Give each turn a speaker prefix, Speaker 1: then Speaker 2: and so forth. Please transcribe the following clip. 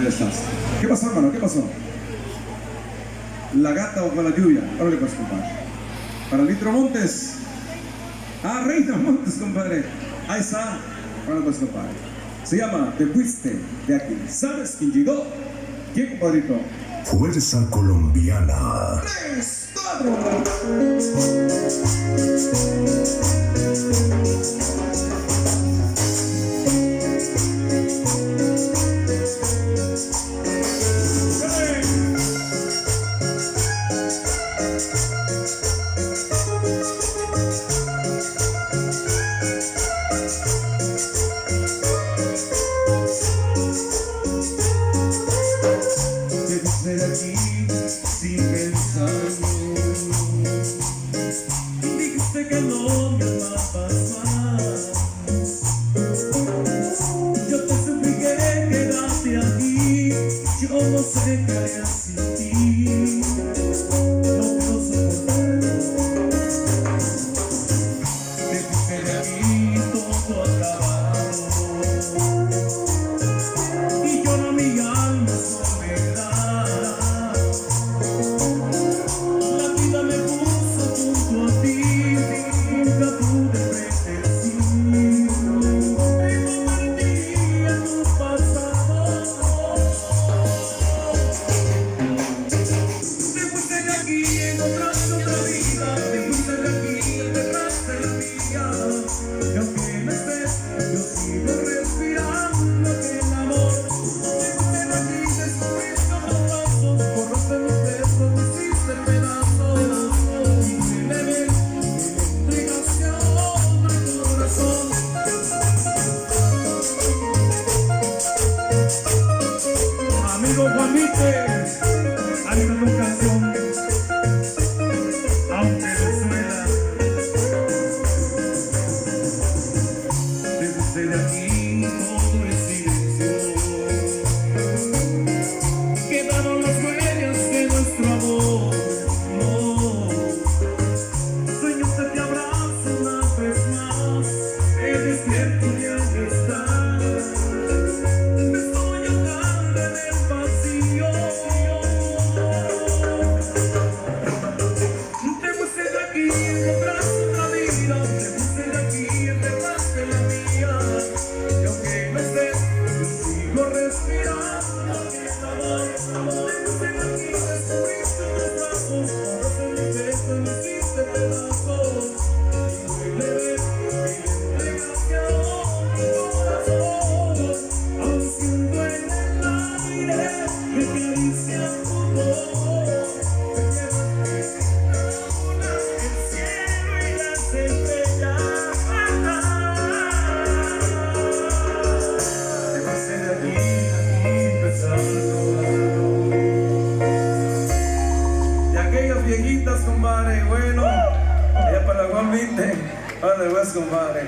Speaker 1: Esas. ¿Qué pasó, hermano? ¿Qué pasó? La gata bajo la lluvia. Órale pues, compadre. Para Litro Montes. Ah, Reina Montes, compadre. Ahí está. Órale pues, compadre. Se llama Te fuiste de aquí. ¿Sabes quién llegó? ¿Quién, compadrito?
Speaker 2: Fuerza Colombiana.
Speaker 1: 3, 4.
Speaker 3: De aquí sin pensarlo, dijiste que no me amabas más. Yo te supliqué quedarte aquí, yo no sé qué haría sin ti. No puedo soportarlo. Te fuiste de aquí todo acabado y llora mi alma soledad. Amigo Juanite, hay una canción, aunque no suena. Desde aquí todo es silencio, quedaron las huellas de nuestro amor. No, sueño que te abrazo una vez más, te despierto y aquí estás. Viejitas, compadre, bueno, allá para la Juan 20, ahora de West, compadre.